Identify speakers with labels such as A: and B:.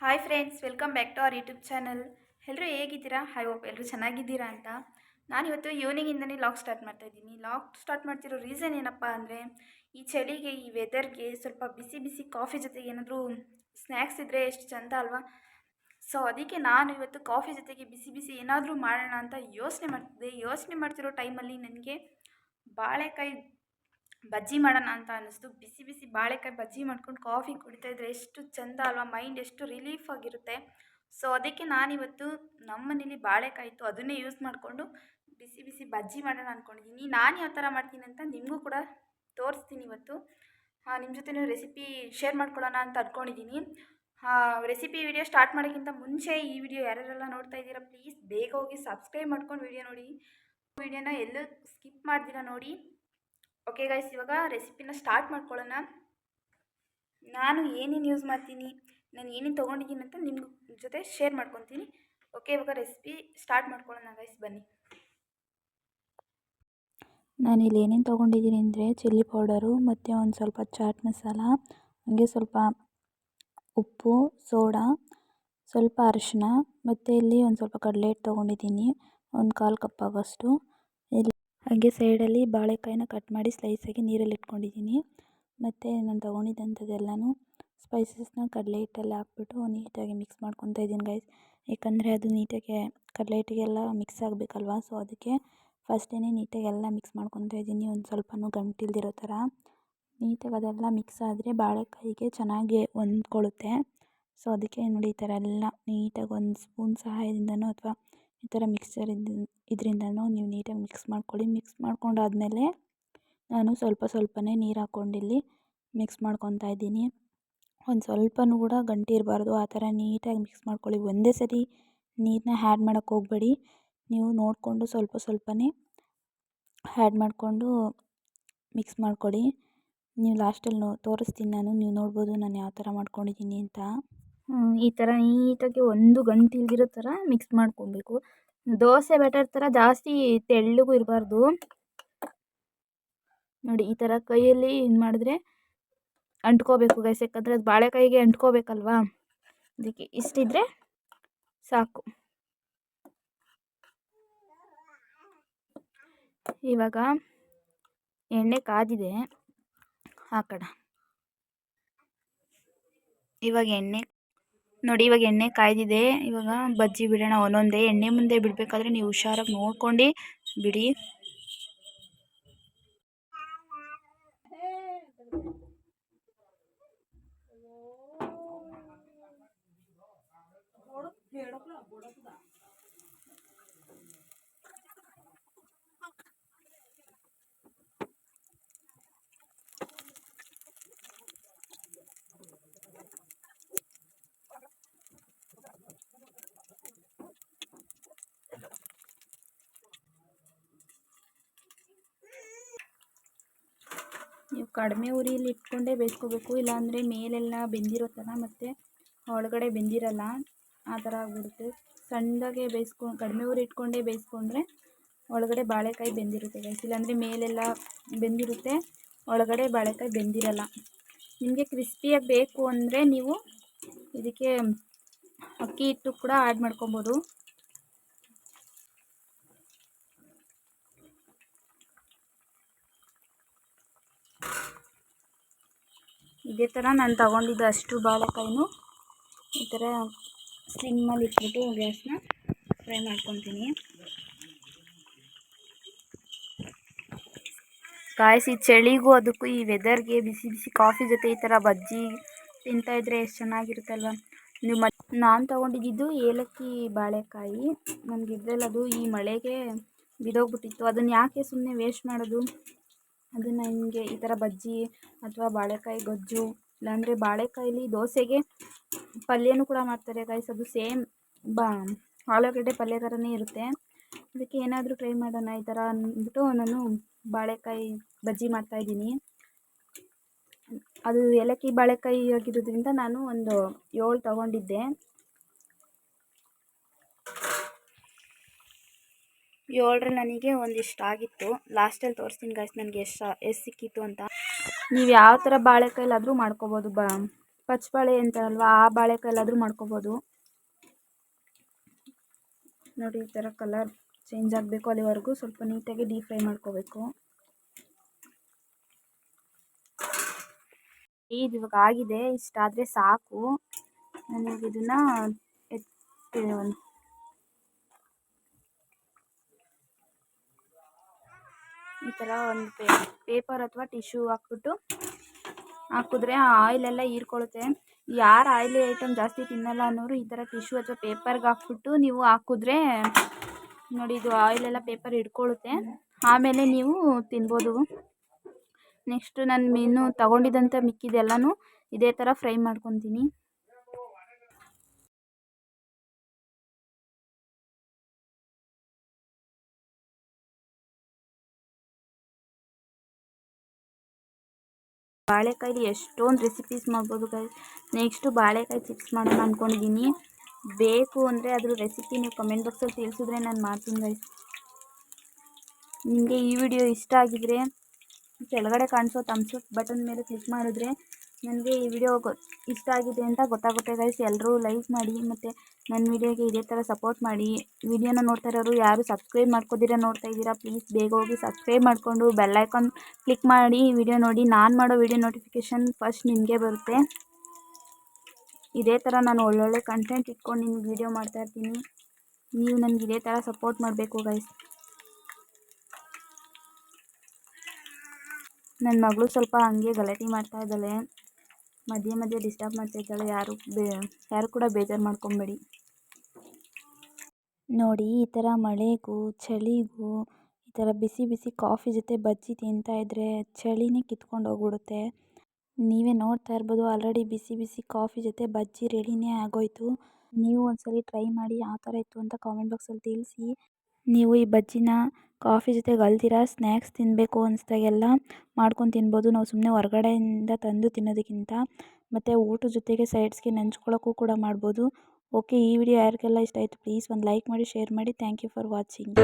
A: Hi friends, welcome back to our YouTube channel. ಎಲ್ಲರೂ ಹೇಗಿದ್ದೀರಾ? I hope ಎಲ್ಲರೂ ಚೆನ್ನಾಗಿದ್ದೀರಾ ಅಂತ. ನಾನಿವತ್ತು ಈವ್ನಿಂಗಿಂದನೇ ಲಾಗ್ ಸ್ಟಾರ್ಟ್ ಮಾಡ್ತಾಯಿದ್ದೀನಿ. ಲಾಗ್ ಸ್ಟಾರ್ಟ್ ಮಾಡ್ತಿರೋ ರೀಸನ್ ಏನಪ್ಪ ಅಂದರೆ, ಈ ಚಳಿಗೆ, ಈ ವೆದರ್ಗೆ ಸ್ವಲ್ಪ ಬಿಸಿ ಬಿಸಿ ಕಾಫಿ ಜೊತೆಗೆ ಏನಾದರೂ ಸ್ನ್ಯಾಕ್ಸ್ ಇದ್ದರೆ ಎಷ್ಟು ಚಂದ ಅಲ್ವಾ? ಸೊ ಅದಕ್ಕೆ ನಾನು ಇವತ್ತು ಕಾಫಿ ಜೊತೆಗೆ ಬಿಸಿ ಬಿಸಿ ಏನಾದರೂ ಮಾಡೋಣ ಅಂತ ಯೋಚನೆ ಮಾಡ್ತಿರೋ ಟೈಮಲ್ಲಿ ನನಗೆ ಬಾಳೆಕಾಯಿ ಬಜ್ಜಿ ಮಾಡೋಣ ಅಂತ ಅನ್ನಿಸ್ತು. ಬಿಸಿ ಬಿಸಿ ಬಾಳೆಕಾಯಿ ಬಜ್ಜಿ ಮಾಡ್ಕೊಂಡು ಕಾಫಿ ಕುಡಿತಾಯಿದ್ರೆ ಎಷ್ಟು ಚಂದ ಅಲ್ವಾ? ಮೈಂಡ್ ಎಷ್ಟು ರಿಲೀಫ್ ಆಗಿರುತ್ತೆ. ಸೊ ಅದಕ್ಕೆ ನಾನಿವತ್ತು ನಮ್ಮ ಮನೇಲಿ ಬಾಳೆಕಾಯಿ ಇತ್ತು, ಅದನ್ನೇ ಯೂಸ್ ಮಾಡಿಕೊಂಡು ಬಿಸಿ ಬಿಸಿ ಬಜ್ಜಿ ಮಾಡೋಣ ಅಂದ್ಕೊಂಡಿದ್ದೀನಿ. ನಾನು ಯಾವ ಥರ ಮಾಡ್ತೀನಿ ಅಂತ ನಿಮಗೂ ಕೂಡ ತೋರಿಸ್ತೀನಿ ಇವತ್ತು. ನಿಮ್ಮ ಜೊತೆ ರೆಸಿಪಿ ಶೇರ್ ಮಾಡ್ಕೊಳ್ಳೋಣ ಅಂತ ಅಂದ್ಕೊಂಡಿದ್ದೀನಿ. ರೆಸಿಪಿ ವಿಡಿಯೋ ಸ್ಟಾರ್ಟ್ ಮಾಡೋಕ್ಕಿಂತ ಮುಂಚೆ ಈ ವಿಡಿಯೋ ಯಾರ್ಯಾರೆಲ್ಲ ನೋಡ್ತಾ ಇದ್ದೀರಾ, ಪ್ಲೀಸ್ ಬೇಗ ಹೋಗಿ ಸಬ್ಸ್ಕ್ರೈಬ್ ಮಾಡ್ಕೊಂಡು ವಿಡಿಯೋ ನೋಡಿ. ವಿಡಿಯೋನ ಎಲ್ಲೂ ಸ್ಕಿಪ್ ಮಾಡ್ತೀರಾ ನೋಡಿ. ಓಕೆ ಗೈಸ್, ಇವಾಗ ರೆಸಿಪಿನ ಸ್ಟಾರ್ಟ್ ಮಾಡ್ಕೊಳ್ಳೋಣ. ನಾನು ಏನೇನು ಯೂಸ್ ಮಾಡ್ತೀನಿ, ನಾನು ಏನೇನು ತೊಗೊಂಡಿದ್ದೀನಿ ಅಂತ ನಿಮ್ಮ ಜೊತೆ ಶೇರ್ ಮಾಡ್ಕೊತೀನಿ. ಓಕೆ, ಇವಾಗ ರೆಸಿಪಿ ಸ್ಟಾರ್ಟ್ ಮಾಡ್ಕೊಳ್ಳೋಣ ಗೈಸ್, ಬನ್ನಿ.
B: ನಾನಿಲ್ಲಿ ಏನೇನು ತೊಗೊಂಡಿದ್ದೀನಿ ಅಂದರೆ ಚಿಲ್ಲಿ ಪೌಡರು ಮತ್ತು ಒಂದು ಸ್ವಲ್ಪ ಚಾಟ್ ಮಸಾಲ, ಹಾಗೆ ಸ್ವಲ್ಪ ಉಪ್ಪು, ಸೋಡಾ, ಸ್ವಲ್ಪ ಅರಿಶಿನ, ಮತ್ತು ಇಲ್ಲಿ ಒಂದು ಸ್ವಲ್ಪ ಕಡಲೆ ಹಿಟ್ಟು ತೊಗೊಂಡಿದ್ದೀನಿ, ಒಂದು 1/4 ಕಪ್ ಆಗೋಷ್ಟು. ಇಲ್ಲಿ ಹಾಗೆ ಸೈಡಲ್ಲಿ ಬಾಳೆಕಾಯಿನ ಕಟ್ ಮಾಡಿ ಸ್ಲೈಸಾಗಿ ನೀರಲ್ಲಿ ಇಟ್ಕೊಂಡಿದ್ದೀನಿ. ಮತ್ತು ನಾನು ತೊಗೊಂಡಿದ್ದಂಥದ್ದೆಲ್ಲನೂ ಸ್ಪೈಸಸ್ನ ಕಡಲೆ ಹಿಟ್ಟಲ್ಲಿ ಹಾಕ್ಬಿಟ್ಟು ನೀಟಾಗಿ ಮಿಕ್ಸ್ ಮಾಡ್ಕೊತಾ ಇದ್ದೀನಿ ಗೈಸ್. ಏಕೆಂದರೆ ಅದು ನೀಟಾಗಿ ಕಡಲೆ ಹಿಟ್ಟಿಗೆಲ್ಲ ಮಿಕ್ಸ್ ಆಗಬೇಕಲ್ವ, ಸೊ ಅದಕ್ಕೆ ಫಸ್ಟೇ ನೀಟಾಗಿ ಎಲ್ಲ ಮಿಕ್ಸ್ ಮಾಡ್ಕೊತಾ ಇದ್ದೀನಿ, ಒಂದು ಸ್ವಲ್ಪನೂ ಗಂಟಿಲ್ದಿರೋ ಥರ. ನೀಟಾಗಿ ಅದೆಲ್ಲ ಮಿಕ್ಸ್ ಆದರೆ ಬಾಳೆಕಾಯಿಗೆ ಚೆನ್ನಾಗಿ ಹೊಂದ್ಕೊಳ್ಳುತ್ತೆ. ಸೊ ಅದಕ್ಕೆ ನೋಡಿ ಈ ಥರ ಎಲ್ಲ ನೀಟಾಗಿ ಒಂದು ಸ್ಪೂನ್ ಸಹಾಯದಿಂದನೋ ಅಥವಾ ಈ ಥರ ಇದರಿಂದನೂ ನೀವು ನೀಟಾಗಿ ಮಿಕ್ಸ್ ಮಾಡ್ಕೊಳ್ಳಿ. ಮಿಕ್ಸ್ ಮಾಡ್ಕೊಂಡಾದಮೇಲೆ ನಾನು ಸ್ವಲ್ಪನೇ ನೀರು ಹಾಕ್ಕೊಂಡಿಲ್ಲಿ ಮಿಕ್ಸ್ ಮಾಡ್ಕೊತಾ ಇದ್ದೀನಿ. ಒಂದು ಸ್ವಲ್ಪನೂ ಕೂಡ ಗಂಟು ಇರಬಾರ್ದು, ಆ ಥರ ನೀಟಾಗಿ ಮಿಕ್ಸ್ ಮಾಡ್ಕೊಳ್ಳಿ. ಒಂದೇ ಸರಿ ನೀರನ್ನ ಆ್ಯಡ್ ಮಾಡೋಕ್ಕೆ ಹೋಗಬೇಡಿ, ನೀವು ನೋಡಿಕೊಂಡು ಸ್ವಲ್ಪನೇ ಆ್ಯಡ್ ಮಾಡಿಕೊಂಡು ಮಿಕ್ಸ್ ಮಾಡ್ಕೊಳ್ಳಿ. ನೀವು ಲಾಸ್ಟಲ್ಲಿ ತೋರಿಸ್ತೀನಿ ನಾನು, ನೀವು ನೋಡ್ಬೋದು ನಾನು ಯಾವ ಥರ ಮಾಡ್ಕೊಂಡಿದ್ದೀನಿ ಅಂತ. ಈ ಥರ ನೀಟಾಗಿ ಒಂದು ಗಂಟು ಇಲ್ದಿರೋ ಥರ ಮಿಕ್ಸ್ ಮಾಡ್ಕೊಬೇಕು. ದೋಸೆ ಬ್ಯಾಟರ್ ಥರ ಜಾಸ್ತಿ ತೆಳ್ಳಗೂ ಇರಬಾರ್ದು ನೋಡಿ. ಈ ಥರ ಕೈಯಲ್ಲಿ ಇದು ಮಾಡಿದ್ರೆ ಅಂಟ್ಕೋಬೇಕು ಗೈಸ್, ಯಾಕಂದರೆ ಅದು ಬಾಳೆಕಾಯಿಗೆ ಅಂಟ್ಕೋಬೇಕಲ್ವಾ, ಅದಕ್ಕೆ ಇಷ್ಟಿದ್ರೆ ಸಾಕು. ಇವಾಗ ಎಣ್ಣೆ ಕಾದಿದೆ, ಹಾಕೋಣ. ಇವಾಗ ಎಣ್ಣೆ ಕಾಯ್ದಿದೆ. ಇವಾಗ ಬಜ್ಜಿ ಬಿಡೋಣ ಒಂದೊಂದೇ. ಎಣ್ಣೆ ಮುಂದೆ ಬಿಡಬೇಕಾದ್ರೆ ನೀವು ಹುಷಾರಾಗಿ ನೋಡ್ಕೊಂಡು ಬಿಡಿ. ನೀವು ಕಡಿಮೆ ಉರಿಯಲ್ಲಿ ಇಟ್ಕೊಂಡೇ ಬೇಯಿಸ್ಕೋಬೇಕು, ಇಲ್ಲಾಂದರೆ ಮೇಲೆಲ್ಲ ಬೆಂದಿರೋ ಥರ ಮತ್ತು ಒಳಗಡೆ ಬೆಂದಿರಲ್ಲ, ಆ ಥರ ಆಗ್ಬಿಡುತ್ತೆ. ಸಣ್ಣದಾಗೆ ಕಡಿಮೆ ಉರಿ ಇಟ್ಕೊಂಡೇ ಬೇಯಿಸ್ಕೊಂಡ್ರೆ ಒಳಗಡೆ ಬಾಳೆಕಾಯಿ ಬೆಂದಿರುತ್ತೆ ಗೈಸ್, ಇಲ್ಲಾಂದರೆ ಮೇಲೆಲ್ಲ ಬೆಂದಿರುತ್ತೆ, ಒಳಗಡೆ ಬಾಳೆಕಾಯಿ ಬೆಂದಿರಲ್ಲ. ನಿಮಗೆ ಕ್ರಿಸ್ಪಿಯಾಗಿ ಬೇಕು ಅಂದರೆ ನೀವು ಇದಕ್ಕೆ ಅಕ್ಕಿ ಹಿಟ್ಟು ಕೂಡ ಆ್ಯಡ್ ಮಾಡ್ಕೊಬೋದು. ಇದೇ ಥರ ನಾನು ತಗೊಂಡಿದ್ದ ಅಷ್ಟು ಬಾಳೆಕಾಯಿನೂ ಈ ಥರ ಸ್ಲಿಮ್ಮಲ್ಲಿ ಇಟ್ಬಿಟ್ಟು ಗ್ಯಾಸ್ನ ಫ್ರೈ ಮಾಡ್ಕೊತೀನಿ. ಕಾಯಿಸಿ ಚಳಿಗೂ ಅದಕ್ಕೂ ಈ ವೆದರ್ಗೆ ಬಿಸಿ ಬಿಸಿ ಕಾಫಿ ಜೊತೆ ಈ ಥರ ಬಜ್ಜಿ ತಿಂತಾಯಿದ್ರೆ ಎಷ್ಟು ಚೆನ್ನಾಗಿರುತ್ತಲ್ವ. ನೀವು ನಾನು ತೊಗೊಂಡಿದ್ದು ಏಲಕ್ಕಿ ಬಾಳೆಕಾಯಿ. ನನಗಿದ್ರಲ್ಲಿ ಅದು ಈ ಮಳೆಗೆ ಬಿದೋಗ್ಬಿಟ್ಟಿತ್ತು, ಅದನ್ನು ಯಾಕೆ ಸುಮ್ಮನೆ ವೇಸ್ಟ್ ಮಾಡೋದು, ಅದನ್ನು ಹಿಂಗೆ ಈ ಥರ ಬಜ್ಜಿ ಅಥವಾ ಬಾಳೆಕಾಯಿ ಗೊಜ್ಜು, ಇಲ್ಲಾಂದರೆ ಬಾಳೆಕಾಯಲ್ಲಿ ದೋಸೆಗೆ ಪಲ್ಯನೂ ಕೂಡ ಮಾಡ್ತಾರೆ ಗೈಸ್, ಅದು ಸೇಮ್ ಆಲೂಗಡ್ಡೆ ಪಲ್ಯ ಥರನೇ ಇರುತ್ತೆ. ಅದಕ್ಕೆ ಏನಾದರೂ ಟ್ರೈ ಮಾಡೋಣ ಈ ಥರ ಅಂದ್ಬಿಟ್ಟು ನಾನು ಬಾಳೆಕಾಯಿ ಬಜ್ಜಿ ಮಾಡ್ತಾಯಿದ್ದೀನಿ. ಅದು ಏಲಕ್ಕಿ ಬಾಳೆಕಾಯಿ ಆಗಿರೋದ್ರಿಂದ ನಾನು ಒಂದು 7 ತೊಗೊಂಡಿದ್ದೆ. 7ರಲ್ಲಿ ನನಗೆ ಒಂದಿಷ್ಟು ಆಗಿತ್ತು. ಲಾಸ್ಟಲ್ಲಿ ತೋರಿಸ್ತೀನಿ ಗೈಸ್ ನನಗೆ ಎಷ್ಟು ಸಿಕ್ಕಿತ್ತು ಅಂತ. ನೀವು ಯಾವ ಥರ ಬಾಳೆಕಾಯಿಲಾದರೂ ಮಾಡ್ಕೋಬೋದು.
A: ಪಚ್ಚಬಾಳೆ ಅಂತಾರಲ್ವ ಆ ಬಾಳೆಕಾಯಲ್ಲಾದರೂ ಮಾಡ್ಕೋಬೋದು. ನೋಡಿ ಈ ಥರ ಕಲರ್ ಚೇಂಜ್ ಆಗಬೇಕು, ಅಲ್ಲಿವರೆಗೂ ಸ್ವಲ್ಪ ನೀಟಾಗಿ ಡೀಪ್ ಫ್ರೈ ಮಾಡ್ಕೋಬೇಕು. ಇದು ಇವಾಗ ಆಗಿದೆ, ಇಷ್ಟಾದರೆ ಸಾಕು. ನನಗೆ ಇದನ್ನು ಈ ಥರ ಒಂದು ಪೇಪರ್ ಅಥವಾ ಟಿಶ್ಯೂ ಹಾಕಿದ್ರೆ ಆ ಆಯಿಲೆಲ್ಲ ಹೀರ್ಕೊಳ್ಳುತ್ತೆ. ಯಾರು ಆಯಿಲಿ ಐಟಮ್ ಜಾಸ್ತಿ ತಿನ್ನಲ್ಲ ಅನ್ನೋರು ಈ ಥರ ಟಿಶ್ಯೂ ಅಥವಾ ಪೇಪರ್ಗೆ ಹಾಕ್ಬಿಟ್ಟು ನೀವು ಹಾಕಿದ್ರೆ ನೋಡಿ ಇದು ಆಯಿಲೆಲ್ಲ ಪೇಪರ್ ಹಿಡ್ಕೊಳ್ಳುತ್ತೆ, ಆಮೇಲೆ ನೀವು ತಿನ್ಬೋದು. ನೆಕ್ಸ್ಟು ನಾನು ಇನ್ನೂ ತೊಗೊಂಡಿದ್ದಂಥ ಮಿಕ್ಕಿದೆಲ್ಲನೂ ಇದೇ ಥರ ಫ್ರೈ ಮಾಡ್ಕೊತೀನಿ. ಬಾಳೆಕಾಯಲ್ಲಿ ಎಷ್ಟೊಂದು ರೆಸಿಪೀಸ್ ಮಾಡ್ಬೋದು ಗೈಸ್. ನೆಕ್ಸ್ಟು ಬಾಳೆಕಾಯಿ ಚಿಪ್ಸ್ ಮಾಡೋಣ ಅಂದ್ಕೊಂಡಿದ್ದೀನಿ. ಬೇಕು ಅಂದರೆ ಅದ್ರ ರೆಸಿಪಿ ನೀವು ಕಮೆಂಟ್ ಬಾಕ್ಸಲ್ಲಿ ತಿಳಿಸಿದ್ರೆ ನಾನು ಮಾಡ್ತೀನಿ ಗೈಸ್. ನಿಮಗೆ ಈ ವಿಡಿಯೋ ಇಷ್ಟ ಆಗಿದರೆ ಕೆಳಗಡೆ ಕಾಣಿಸೋ ಥಮ್ಸ್ ಅಪ್ ಬಟನ್ ಮೇಲೆ ಕ್ಲಿಕ್ ಮಾಡಿದ್ರೆ ನನಗೆ ಈ ವಿಡಿಯೋ ಇಷ್ಟ ಆಗಿದೆ ಅಂತ ಗೊತ್ತಾಗುತ್ತೆ ಗೈಸ್. ಎಲ್ಲರೂ ಲೈಕ್ ಮಾಡಿ ಮತ್ತು ನನ್ನ ವಿಡಿಯೋಗೆ ಇದೇ ಥರ ಸಪೋರ್ಟ್ ಮಾಡಿ. ವಿಡಿಯೋನ ನೋಡ್ತಾ ಇರೋರು ಯಾರು ಸಬ್ಸ್ಕ್ರೈಬ್ ಮಾಡ್ಕೋದಿರ ನೋಡ್ತಾ ಇದ್ದೀರಾ, ಪ್ಲೀಸ್ ಬೇಗ ಹೋಗಿ ಸಬ್ಸ್ಕ್ರೈಬ್ ಮಾಡಿಕೊಂಡು ಬೆಲ್ ಐಕಾನ್ ಕ್ಲಿಕ್ ಮಾಡಿ ವಿಡಿಯೋ ನೋಡಿ. ನಾನು ಮಾಡೋ ವಿಡಿಯೋ ನೋಟಿಫಿಕೇಷನ್ ಫಸ್ಟ್ ನಿಮಗೆ ಬರುತ್ತೆ. ಇದೇ ಥರ ನಾನು ಒಳ್ಳೊಳ್ಳೆ ಕಂಟೆಂಟ್ ಇಟ್ಕೊಂಡು ನಿಮ್ಗೆ ವಿಡಿಯೋ ಮಾಡ್ತಾಯಿರ್ತೀನಿ. ನೀವು ನನಗೆ ಇದೇ ಥರ ಸಪೋರ್ಟ್ ಮಾಡಬೇಕು ಗೈಸ್. ನನ್ನ ಮಗಳು ಸ್ವಲ್ಪ ಹಂಗೆ ಗಲಾಟೆ ಮಾಡ್ತಾ ಇದ್ದಾಳೆ, ಮಧ್ಯೆ ಮಧ್ಯೆ ಡಿಸ್ಟರ್ಬ್ ಮಾಡ್ತಾ ಇದ್ದಾಳೆ. ಯಾರು ಕೂಡ ಬೇಜಾರು ಮಾಡ್ಕೊಬೇಡಿ. ನೋಡಿ ಈ ಥರ ಮಳೆಗೂ ಚಳಿಗೂ ಈ ಥರ ಬಿಸಿ ಬಿಸಿ ಕಾಫಿ ಜೊತೆ ಬಜ್ಜಿ ತಿಂತಾ ಇದ್ದರೆ ಚಳಿನೇ ಕಿತ್ಕೊಂಡು ಹೋಗ್ಬಿಡುತ್ತೆ. ನೀವೇ ನೋಡ್ತಾ ಇರ್ಬೋದು, ಆಲ್ರೆಡಿ ಬಿಸಿ ಬಿಸಿ ಕಾಫಿ ಜೊತೆ ಬಜ್ಜಿ ರೆಡಿನೇ ಆಗೋಯ್ತು. ನೀವು ಒಂದ್ಸಲಿ ಟ್ರೈ ಮಾಡಿ ಯಾವ ಥರ ಇತ್ತು ಅಂತ ಕಾಮೆಂಟ್ ಬಾಕ್ಸಲ್ಲಿ ತಿಳಿಸಿ. ನೀವು ಈ ಬಜ್ಜಿನ ಕಾಫಿ ಜೊತೆಗೆ ಅಲ್ದಿರ ಸ್ನ್ಯಾಕ್ಸ್ ತಿನ್ನಬೇಕು ಅನಿಸ್ದಾಗೆಲ್ಲ ಮಾಡ್ಕೊಂಡು ತಿನ್ಬೋದು. ನಾವು ಸುಮ್ಮನೆ ಹೊರಗಡೆಯಿಂದ ತಂದು ತಿನ್ನೋದಕ್ಕಿಂತ ಮತ್ತು ಊಟದ ಜೊತೆಗೆ ಸೈಡ್ಸ್ಗೆ ನೆಂಚ್ಕೊಳ್ಳೋಕ್ಕೂ ಕೂಡ ಮಾಡ್ಬೋದು. ಓಕೆ, ಈ ವಿಡಿಯೋ ಯಾರಿಗೆಲ್ಲ ಇಷ್ಟ ಆಯಿತು ಪ್ಲೀಸ್ ಒಂದು ಲೈಕ್ ಮಾಡಿ, ಶೇರ್ ಮಾಡಿ. Thank you for watching.